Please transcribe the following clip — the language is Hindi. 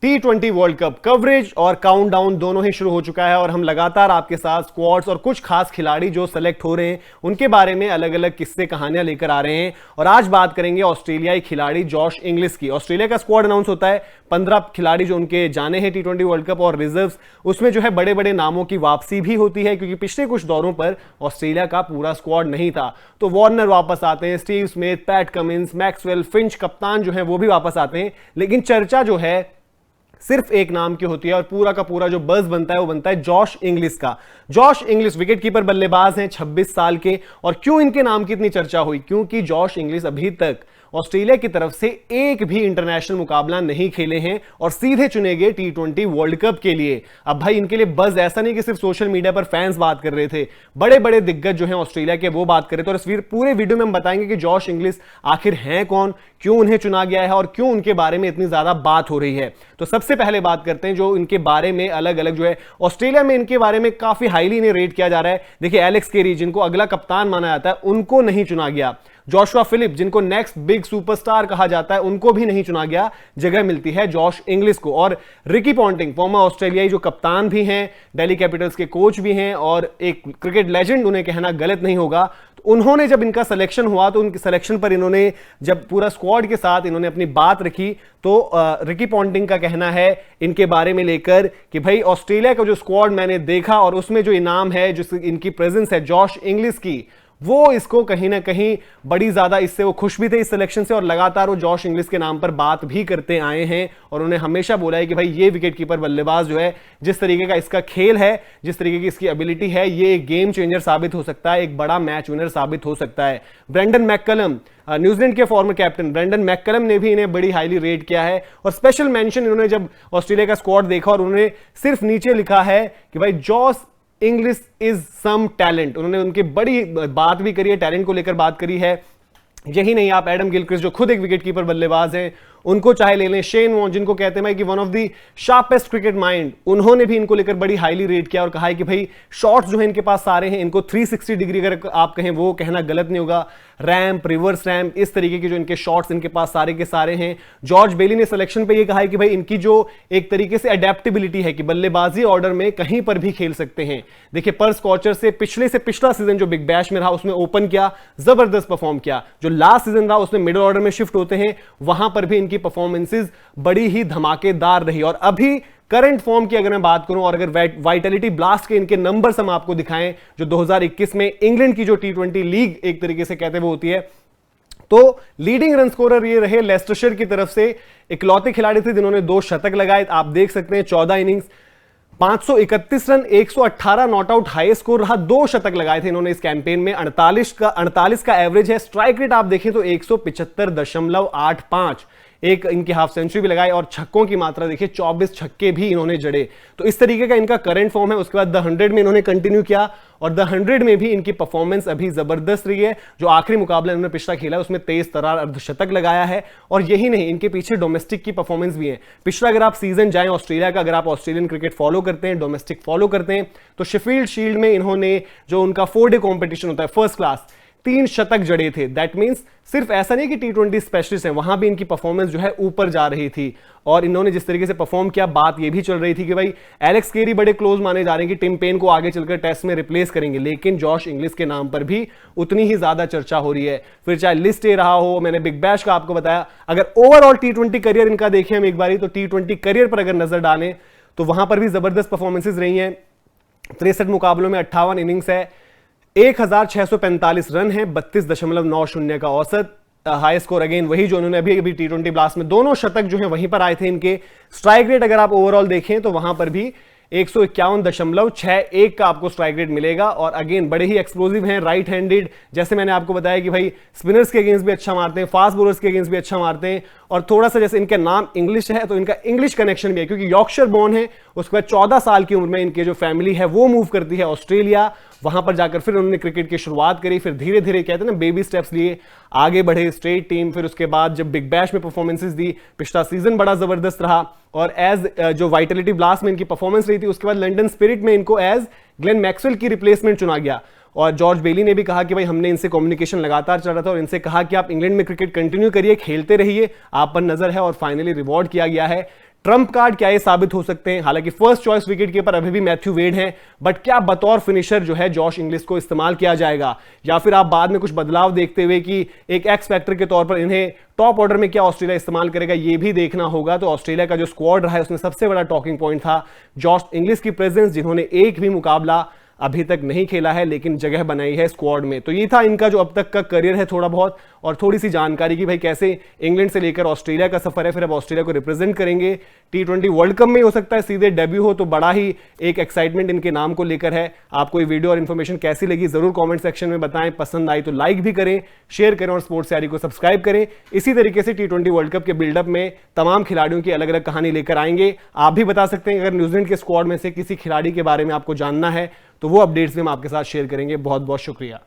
T20 वर्ल्ड कप कवरेज और काउंटडाउन दोनों ही शुरू हो चुका है और हम लगातार आपके साथ स्क्वाड्स और कुछ खास खिलाड़ी जो सेलेक्ट हो रहे हैं उनके बारे में अलग अलग किस्से कहानियां लेकर आ रहे हैं। और आज बात करेंगे ऑस्ट्रेलियाई खिलाड़ी जॉश इंग्लिस की। ऑस्ट्रेलिया का स्क्वाड अनाउंस होता है, 15 खिलाड़ी जो उनके जाने हैं T20 वर्ल्ड कप और रिजर्व्स, उसमें जो है बड़े बड़े नामों की वापसी भी होती है क्योंकि पिछले कुछ दौरों पर ऑस्ट्रेलिया का पूरा स्क्वाड नहीं था। तो वार्नर वापस आते हैं, Steve Smith, PAT Cummins, Maxwell, Finch कप्तान जो है वो भी वापस आते हैं, लेकिन चर्चा जो है सिर्फ एक नाम की होती है और पूरा का पूरा जो बज़ बनता है वो बनता है जॉश इंग्लिस का। जॉश इंग्लिस विकेटकीपर बल्लेबाज हैं, 26 साल के। और क्यों इनके नाम की इतनी चर्चा हुई? क्योंकि जॉश इंग्लिस अभी तक ऑस्ट्रेलिया की तरफ से एक भी इंटरनेशनल मुकाबला नहीं खेले हैं और सीधे चुने गए T20 वर्ल्ड कप के लिए। अब भाई इनके लिए बज़ ऐसा नहीं कि सिर्फ सोशल मीडिया पर फैंस बात कर रहे थे, बड़े बड़े दिग्गज जो हैं ऑस्ट्रेलिया के वो बात कर रहे थे। और इस पूरे वीडियो में हम बताएंगे कि जॉश इंग्लिस आखिर हैं कौन, क्यों उन्हें चुना गया है और क्यों उनके बारे में इतनी ज्यादा बात हो रही है। तो सबसे पहले बात करते हैं जो इनके बारे में अलग अलग जो है ऑस्ट्रेलिया में इनके बारे में काफी हाईली इन्हें रेट किया जा रहा है। देखिए, एलेक्स केरी जिनको अगला कप्तान माना जाता है उनको नहीं चुना गया। जोशुआ फिलिप जिनको नेक्स्ट बिग सुपरस्टार कहा जाता है उनको भी नहीं चुना गया, जगह मिलती है जॉश इंग्लिस को। और रिकी पॉन्टिंग फॉर्मर ऑस्ट्रेलियाई जो कप्तान भी हैं, दिल्ली कैपिटल्स के कोच भी हैं और एक क्रिकेट लेजेंड उन्हें कहना गलत नहीं होगा। तो उन्होंने जब इनका सिलेक्शन हुआ तो उनके सिलेक्शन पर इन्होंने जब पूरा स्क्वाड के साथ इन्होंने अपनी बात रखी तो रिकी पॉन्टिंग का कहना है इनके बारे में लेकर कि भाई ऑस्ट्रेलिया का जो स्क्वाड मैंने देखा और उसमें जो इनाम है, जो इनकी प्रेजेंस है जॉश इंग्लिस की, वो इसको कहीं ना कहीं बड़ी ज्यादा, इससे वो खुश भी थे इस सिलेक्शन से और लगातार वो जॉश इंग्लिस के नाम पर बात भी करते आए हैं। और उन्होंने हमेशा बोला है कि भाई ये विकेटकीपर बल्लेबाज जो है, जिस तरीके का इसका खेल है, जिस तरीके की इसकी एबिलिटी है, ये एक गेम चेंजर साबित हो सकता है, एक बड़ा मैच विनर साबित हो सकता है। ब्रेंडन मैककलम, न्यूजीलैंड के फॉर्मर कैप्टन ब्रेंडन मैककलम ने भी इन्हें बड़ी हाईली रेट किया है और स्पेशल मेंशन इन्होंने जब ऑस्ट्रेलिया का स्क्वाड देखा और उन्होंने सिर्फ नीचे लिखा है कि भाई Josh Inglis is some talent. उन्होंने उनकी बड़ी बात भी करी है, टैलेंट को लेकर बात करी है। यही नहीं, आप एडम गिलक्रिस्ट जो खुद एक विकेटकीपर बल्लेबाज हैं उनको चाहे ले लें, शेन वॉन जिनको कहते हैं कि one of the sharpest cricket mind, उन्होंने भी इनको लेकर बड़ी हाईली रेट किया और कहा है कि भाई शॉट्स जो है इनके पास सारे हैं, इनको 360 डिग्री अगर आप कहें वो कहना गलत नहीं होगा, रैम्प, रिवर्स रैम्प, इस तरीके के जो इनके शॉट्स इनके पास सारे के सारे हैं। जॉर्ज बेली ने सिलेक्शन पे ये कहा है कि भाई इनकी जो एक तरीके से अडेप्टेबिलिटी है कि बल्लेबाजी ऑर्डर में कहीं पर भी खेल सकते हैं। देखिए, पर्स कॉचर से पिछला सीजन जो बिग बैश में रहा उसमें ओपन किया, जबरदस्त परफॉर्म किया। जो लास्ट सीजन रहा उसमें मिडिल ऑर्डर में शिफ्ट होते हैं, वहां पर भी इनकी परफॉर्मेंसेस बड़ी ही धमाकेदार रही। और अभी करंट फॉर्म की अगर मैं बात करूं और अगर वाइटलिटी ब्लास्ट के इनके नंबर्स हम आपको दिखाएं जो 2021 में इंग्लैंड की जो T20 लीग एक तरीके से कहते हुए होती है, तो लीडिंग रन स्कोरर ये रहे लेस्टरशायर की तरफ से, इकलौते खिलाड़ी थे जिन्होंने 2 शतक लगाए। आप देख सकते हैं 14 innings, 531 run, 118 not out high score रहा, 2 शतक लगाए थे इन्होंने इस कैंपेन में। 48 का एवरेज है। स्ट्राइक रेट आप देखें तो 175.85, एक इनकी हाफ सेंचुरी भी लगाई और छक्कों की मात्रा देखिए 24 छक्के भी इन्होंने जड़े। तो इस तरीके का इनका करंट फॉर्म है। उसके बाद द 100 में इन्होंने कंटिन्यू किया और द 100 में भी इनकी परफॉर्मेंस अभी जबरदस्त रही है। जो आखिरी मुकाबला इन्होंने पिछला खेला उसमें तेज तर्रार अर्धशतक लगाया है। और यही नहीं, इनके पीछे डोमेस्टिक की परफॉर्मेंस भी है। पिछला अगर आप सीजन जाएं ऑस्ट्रेलिया का, अगर आप ऑस्ट्रेलियन क्रिकेट फॉलो करते हैं, डोमेस्टिक फॉलो करते हैं, तो शेफील्ड शील्ड में इन्होंने जो उनका 4 डे कॉम्पिटिशन होता है फर्स्ट क्लास, 3 शतक जड़े थे। दैट मींस सिर्फ ऐसा नहीं कि T20 स्पेशलिस्ट हैं, वहां भी इनकी परफॉर्मेंस जो है ऊपर जा रही थी। और इन्होंने जिस तरीके से परफॉर्म किया, बात ये भी चल रही थी कि भाई एलेक्स केरी बड़े क्लोज माने जा रहे हैं कि टिम पेन को आगे चलकर टेस्ट में रिप्लेस करेंगे, लेकिन जॉश इंग्लिस के नाम पर भी उतनी ही ज्यादा चर्चा हो रही है। फिर चाहे लिस्ट ए रहा हो, मैंने बिग बैश का आपको बताया, अगर ओवरऑल T20 करियर इनका देखें हम एक बारी, तो T20 करियर पर अगर नजर डालें तो वहां पर भी जबरदस्त परफॉर्मेंसेज रही हैं। 63 मुकाबलों में 58 इनिंग्स है, 1645 रन है, 32.90 का औसत, हाई स्कोर अगेन वही जो उन्होंने अभी T20 ब्लास्ट में 2 शतक जो है वहीं पर आए थे इनके। स्ट्राइक रेट अगर आप ओवरऑल देखें तो वहां पर भी 151.61 का आपको स्ट्राइक रेट मिलेगा। और अगेन बड़े ही एक्सप्लोसिव हैं, राइट हैंडेड, जैसे मैंने आपको बताया कि भाई स्पिनर्स के अगेंस्ट भी अच्छा मारते हैं, फास्ट बॉलर्स के अगेंस्ट भी अच्छा मारते हैं। और थोड़ा सा जैसे इनका नाम इंग्लिश है तो इनका इंग्लिश कनेक्शन भी है क्योंकि यॉर्कशायर बोर्न है। उसके बाद 14 साल की उम्र में इनके जो फैमिली है वो मूव करती है ऑस्ट्रेलिया, वहां पर जाकर फिर उन्होंने क्रिकेट की शुरुआत करी, फिर धीरे धीरे कहते हैं ना बेबी स्टेप्स लिए आगे बढ़े स्टेट टीम। फिर उसके बाद जब बिग बैश में परफॉर्मेंसेस दी, पिछला सीजन बड़ा जबरदस्त रहा और एज जो वाइटलिटी ब्लास्ट में इनकी परफॉर्मेंस रही थी, उसके बाद लंदन स्पिरिट में इनको एज ग्लेन मैक्सवेल की रिप्लेसमेंट चुना गया। और जॉर्ज बेली ने भी कहा कि भाई हमने इनसे कम्युनिकेशन लगातार चल रहा था और इनसे कहा कि आप इंग्लैंड में क्रिकेट कंटिन्यू करिए, खेलते रहिए, आप पर नजर है। और फाइनली रिवॉर्ड किया गया है ट्रम्प कार्ड क्या ये साबित हो सकते हैं? हालांकि फर्स्ट चॉइस विकेट कीपर अभी भी मैथ्यू वेड हैं, बट क्या बतौर फिनिशर जो है जॉश इंग्लिश को इस्तेमाल किया जाएगा, या फिर आप बाद में कुछ बदलाव देखते हुए कि एक एक्स फैक्टर के तौर पर इन्हें टॉप ऑर्डर में क्या ऑस्ट्रेलिया इस्तेमाल करेगा, ये भी देखना होगा। तो ऑस्ट्रेलिया का जो स्क्वाड रहा है उसमें सबसे बड़ा टॉकिंग पॉइंट था जॉश इंग्लिश की प्रेजेंस, जिन्होंने एक भी मुकाबला अभी तक नहीं खेला है लेकिन जगह बनाई है स्क्वाड में। तो ये था इनका जो अब तक का करियर है थोड़ा बहुत, और थोड़ी सी जानकारी की भाई कैसे इंग्लैंड से लेकर ऑस्ट्रेलिया का सफर है, फिर अब ऑस्ट्रेलिया को रिप्रेजेंट करेंगे T20 वर्ल्ड कप में। हो सकता है सीधे डेब्यू हो, तो बड़ा ही एक एक्साइटमेंट इनके नाम को लेकर है। आपको ये वीडियो और इन्फॉर्मेशन कैसी लगी जरूर कॉमेंट सेक्शन में बताएं, पसंद आई तो लाइक भी करें, शेयर करें और स्पोर्ट्स तैयारी को सब्सक्राइब करें। इसी तरीके से T20 वर्ल्ड कप के बिल्डअप में तमाम खिलाड़ियों की अलग अलग कहानी लेकर आएंगे। आप भी बता सकते हैं अगर न्यूजीलैंड के स्क्वाड में से किसी खिलाड़ी के बारे में आपको जानना है तो वो अपडेट्स भी हम आपके साथ शेयर करेंगे। बहुत बहुत शुक्रिया।